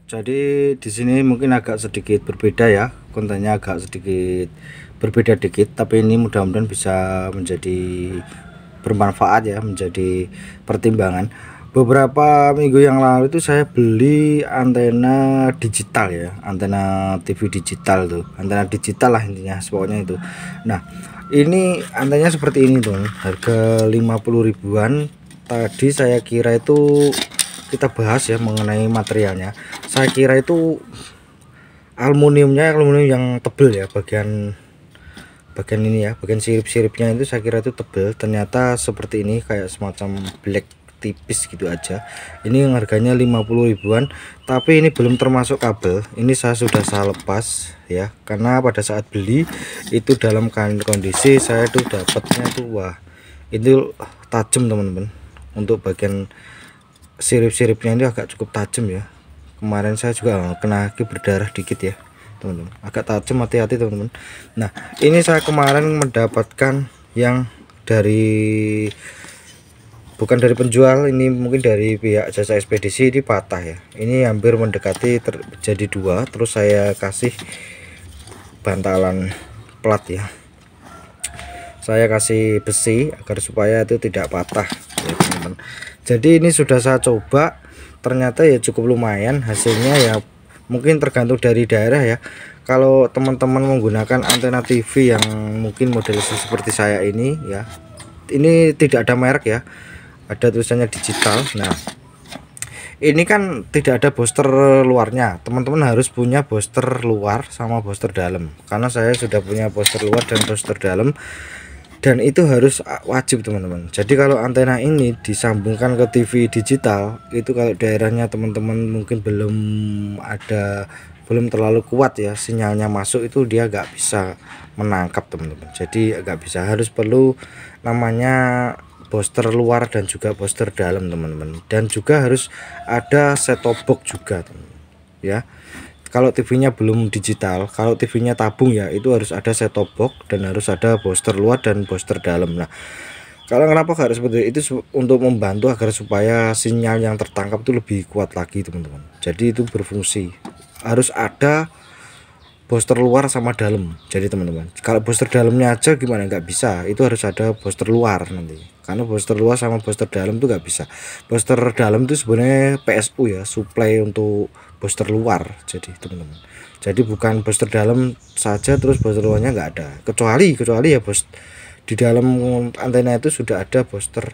Jadi di sini mungkin agak sedikit berbeda ya, kontennya agak sedikit berbeda dikit, tapi ini mudah-mudahan bisa menjadi bermanfaat ya, menjadi pertimbangan. Beberapa minggu yang lalu itu saya beli antena digital ya, antena TV digital tuh, antena digital lah intinya, pokoknya itu. Nah, ini antenanya seperti ini tuh, harga 50 ribuan. Tadi saya kira itu kita bahas ya mengenai materialnya. Saya kira itu aluminium yang tebel ya, bagian ini ya, bagian sirip-siripnya itu saya kira itu tebel, ternyata seperti ini, kayak semacam black tipis gitu aja. Ini yang harganya 50 ribuan, tapi ini belum termasuk kabel. Ini saya lepas ya, karena pada saat beli itu dalam kondisi saya tuh dapatnya tuh, wah itu tajam teman-teman. Untuk bagian sirip-siripnya ini agak cukup tajam ya. Kemarin saya juga kena berdarah dikit ya teman-teman, agak tajam, hati-hati teman-teman. Nah, ini saya kemarin mendapatkan yang dari, bukan dari penjual, ini mungkin dari pihak jasa ekspedisi, ini patah ya. Ini hampir mendekati terjadi dua, terus saya kasih bantalan plat ya, saya kasih besi agar supaya itu tidak patah ya teman-teman. Jadi ini sudah saya coba, ternyata ya cukup lumayan hasilnya ya. Mungkin tergantung dari daerah ya. Kalau teman-teman menggunakan antena TV yang mungkin model seperti saya ini ya, ini tidak ada merek ya, ada tulisannya digital. Nah, ini kan tidak ada booster luarnya, teman-teman harus punya booster luar sama booster dalam, karena saya sudah punya booster luar dan booster dalam, dan itu harus wajib teman-teman. Jadi kalau antena ini disambungkan ke TV digital, itu kalau daerahnya teman-teman mungkin belum terlalu kuat ya sinyalnya masuk, itu dia nggak bisa menangkap teman-teman. Jadi nggak bisa, harus perlu namanya booster luar dan juga booster dalam teman-teman, dan juga harus ada set top box juga teman-teman ya. Kalau TV-nya belum digital, kalau TV-nya tabung ya, itu harus ada set top box dan harus ada booster luar dan booster dalam. Nah, kalau kenapa harus seperti itu, untuk membantu agar supaya sinyal yang tertangkap itu lebih kuat lagi teman-teman. Jadi itu berfungsi, harus ada booster luar sama dalam. Jadi teman-teman, kalau booster dalamnya aja gimana, nggak bisa, itu harus ada booster luar nanti, karena booster luar sama booster dalam tuh nggak bisa. Booster dalam itu sebenarnya PSU ya, supply untuk booster luar. Jadi teman-teman, jadi bukan booster dalam saja terus booster luarnya nggak ada, kecuali ya bos di dalam antena itu sudah ada booster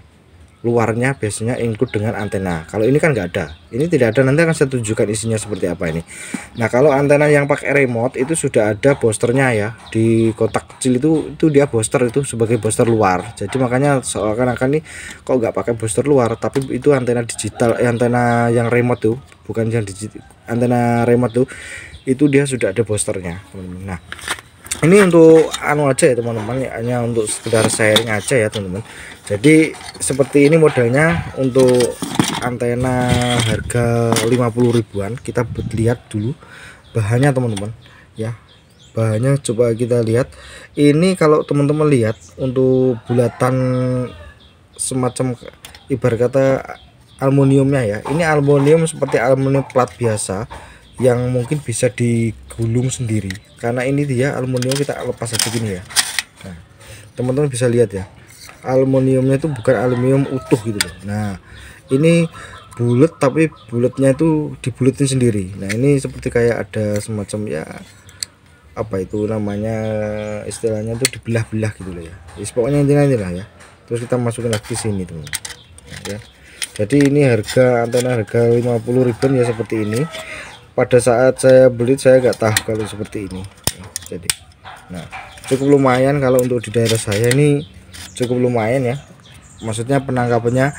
luarnya, biasanya include dengan antena. Kalau ini kan nggak ada, ini tidak ada, nanti akan saya tunjukkan isinya seperti apa ini. Nah, kalau antena yang pakai remote itu sudah ada boosternya ya, di kotak kecil itu dia booster, itu sebagai booster luar. Jadi makanya seakan-akan nih kok nggak pakai booster luar, tapi itu antena digital, antena yang remote tuh, bukan yang digital, antena remote tuh itu dia sudah ada boosternya. Nah, ini untuk anu aja ya teman-teman, hanya untuk sekedar sharing aja ya teman-teman. Jadi seperti ini modelnya untuk antena harga 50 ribuan. Kita lihat dulu bahannya teman-teman ya, bahannya coba kita lihat. Ini kalau teman-teman lihat untuk bulatan semacam ibarat kata aluminiumnya ya, ini aluminium seperti aluminium plat biasa yang mungkin bisa digulung sendiri, karena ini dia aluminium, kita lepas aja gini ya. Nah, teman-teman bisa lihat ya, aluminiumnya itu bukan aluminium utuh gitu loh. Nah, ini bulat, tapi bulatnya itu dibulatin sendiri. Nah, ini seperti kayak ada semacam ya, apa itu namanya, istilahnya itu dibelah-belah gitu loh ya. Pokoknya intinya lah ya. Terus kita masukin lagi sini teman-teman. Nah, ya. Jadi ini antena harga 50 ribuan ya, seperti ini. Pada saat saya beli saya nggak tahu kalau seperti ini. Jadi, nah cukup lumayan kalau untuk di daerah saya ini, cukup lumayan ya. Maksudnya penangkapannya,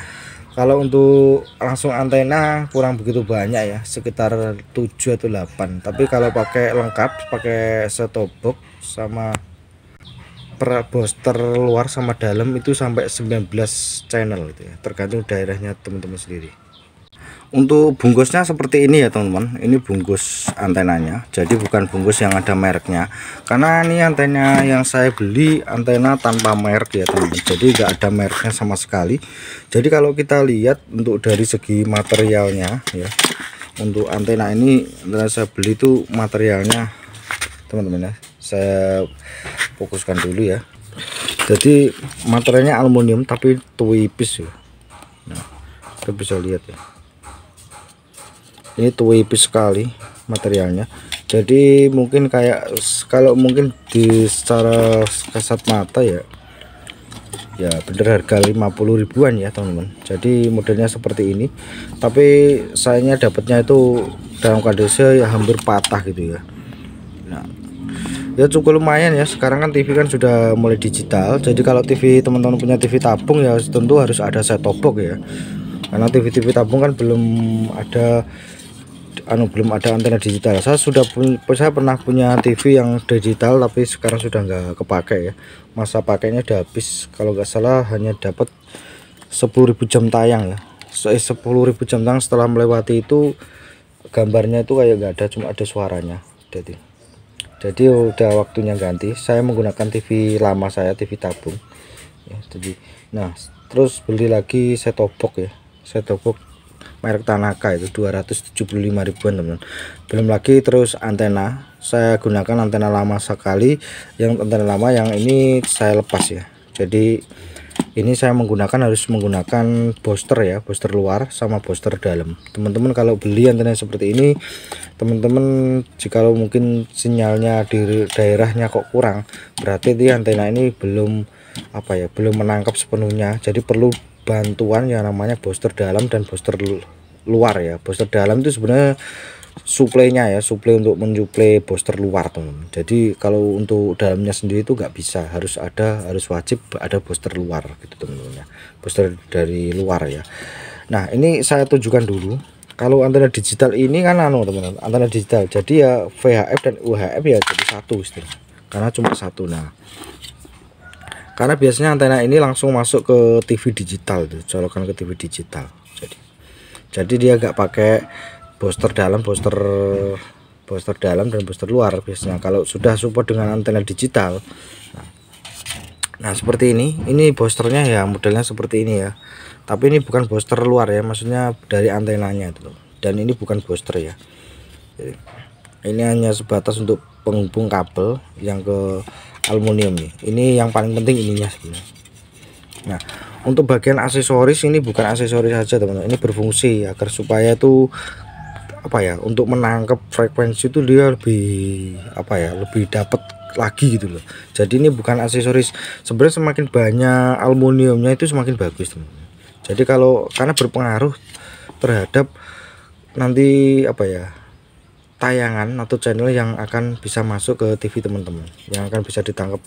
kalau untuk langsung antena kurang begitu banyak ya, sekitar 7 atau 8. Tapi kalau pakai lengkap, pakai set top box sama per booster luar sama dalam, itu sampai 19 channel gitu ya, tergantung daerahnya teman-teman sendiri. Untuk bungkusnya seperti ini ya teman-teman, ini bungkus antenanya, jadi bukan bungkus yang ada mereknya, karena ini antena yang saya beli antena tanpa merek ya teman-teman, jadi nggak ada mereknya sama sekali. Jadi kalau kita lihat untuk dari segi materialnya ya, untuk antena ini saya beli itu materialnya teman-teman ya, saya fokuskan dulu ya. Jadi materialnya aluminium tapi tipis ya. Nah, kita bisa lihat ya, ini tipis sekali materialnya. Jadi mungkin kayak kalau mungkin di secara kasat mata ya bener harga 50 ribuan ya teman-teman. Jadi modelnya seperti ini, tapi sayangnya dapatnya itu dalam kondisi ya hampir patah gitu ya. Nah, ya cukup lumayan ya, sekarang kan TV kan sudah mulai digital. Jadi kalau TV teman-teman punya TV tabung ya tentu harus ada set top box ya, karena TV tabung kan belum ada antena digital. Saya pernah punya TV yang digital tapi sekarang sudah nggak kepakai ya, masa pakainya udah habis. Kalau nggak salah hanya dapat 10.000 jam tayang ya, 10.000 jam tayang. Setelah melewati itu gambarnya itu kayak nggak ada, cuma ada suaranya. Jadi udah waktunya ganti. Saya menggunakan TV lama saya, TV tabung ya. Jadi nah terus beli lagi set top box ya, set top box merek Tanaka itu 275 ribuan teman-teman. Belum lagi terus antena, saya gunakan antena lama sekali, yang antena lama yang ini saya lepas ya. Jadi ini saya harus menggunakan booster ya, booster luar sama booster dalam. Teman-teman kalau beli antena seperti ini, teman-teman jikalau mungkin sinyalnya di daerahnya kok kurang, berarti di antena ini belum belum menangkap sepenuhnya. Jadi perlu bantuan yang namanya booster dalam dan booster luar ya. Booster dalam itu sebenarnya suplainya ya, suplai untuk mensuplai booster luar teman. Jadi kalau untuk dalamnya sendiri itu nggak bisa, harus wajib ada booster luar gitu teman-teman ya, booster dari luar ya. Nah ini saya tunjukkan dulu. Kalau antena digital ini kan teman-teman, antena digital jadi ya VHF dan UHF ya jadi satu istilah, karena cuma satu. Nah karena biasanya antena ini langsung masuk ke TV digital tuh, colokan ke TV digital. Jadi dia nggak pakai booster dalam, booster dalam dan booster luar biasanya kalau sudah support dengan antena digital. Nah seperti ini boosternya ya, modelnya seperti ini ya. Tapi ini bukan booster luar ya, maksudnya dari antenanya itu. Dan ini bukan booster ya. Jadi, ini hanya sebatas untuk penghubung kabel yang ke aluminium nih. Ini yang paling penting ininya sebenarnya. Nah untuk bagian aksesoris ini bukan aksesoris saja teman-teman, ini berfungsi agar supaya itu untuk menangkap frekuensi itu dia lebih lebih dapat lagi gitu loh. Jadi ini bukan aksesoris, sebenarnya semakin banyak aluminiumnya itu semakin bagus teman-teman. Jadi karena berpengaruh terhadap nanti tayangan atau channel yang akan bisa masuk ke TV teman-teman, yang akan bisa ditangkap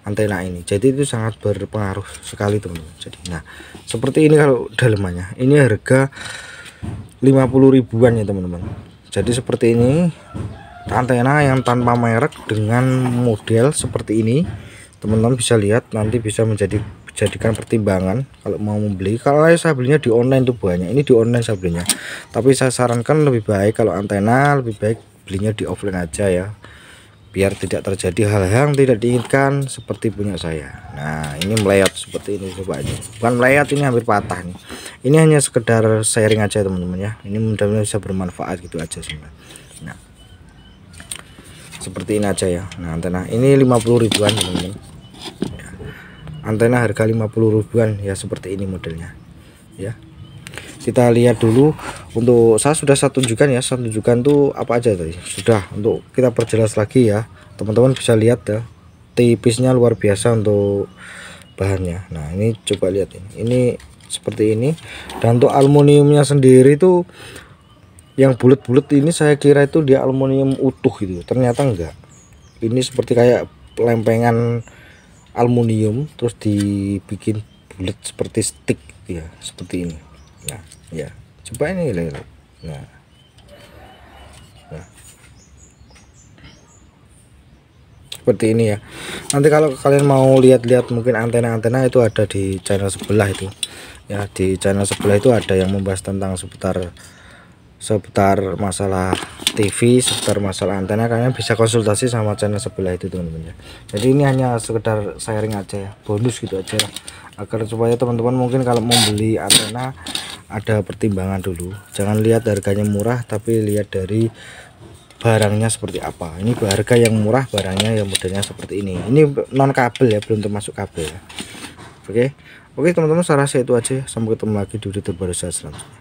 antena ini. Jadi itu sangat berpengaruh sekali teman-teman. Jadi nah seperti ini kalau dalemannya, ini harga 50 ribuan ya teman-teman. Jadi seperti ini antena yang tanpa merek dengan model seperti ini, teman-teman bisa lihat, nanti bisa jadikan pertimbangan kalau mau membeli. Kalau saya belinya di online tuh banyak, ini di online saya belinya, tapi saya sarankan lebih baik kalau antena lebih baik belinya di offline aja ya, biar tidak terjadi hal-hal yang tidak diinginkan seperti punya saya. Nah ini melayat seperti ini, coba ini bukan melayat, ini hampir patah nih. Ini hanya sekedar sharing aja teman-teman ya, ini mudah-mudahan bisa bermanfaat gitu aja sebenarnya. Nah seperti ini aja ya. Nah antena ini 50 ribuan teman-teman. Antena harga 50 ribuan ya, seperti ini modelnya ya. Kita lihat dulu, untuk saya sudah tunjukkan ya, tuh apa aja tadi sudah. Untuk kita perjelas lagi ya, teman-teman bisa lihat ya, tipisnya luar biasa untuk bahannya. Nah ini coba lihat ini seperti ini. Dan untuk aluminiumnya sendiri tuh yang bulat-bulat ini saya kira itu dia aluminium utuh gitu, ternyata enggak. Ini seperti kayak lempengan aluminium terus dibikin bulat seperti stick ya, seperti ini. Nah ya coba ini lihat. Nah seperti ini ya. Nanti kalau kalian mau lihat-lihat mungkin antena-antena itu ada di channel sebelah itu ya, di channel sebelah itu ada yang membahas tentang seputar masalah TV, seputar masalah antena. Kalian bisa konsultasi sama channel sebelah itu teman-teman ya. Jadi ini hanya sekedar sharing aja ya, bonus gitu aja, agar supaya teman-teman mungkin kalau mau beli antena ada pertimbangan dulu, jangan lihat harganya murah tapi lihat dari barangnya seperti apa. Ini harga yang murah, barangnya yang modelnya seperti ini non kabel ya, belum termasuk kabel ya. Oke teman-teman, saya rasa itu aja. Sampai ketemu lagi di video terbaru saya selanjutnya.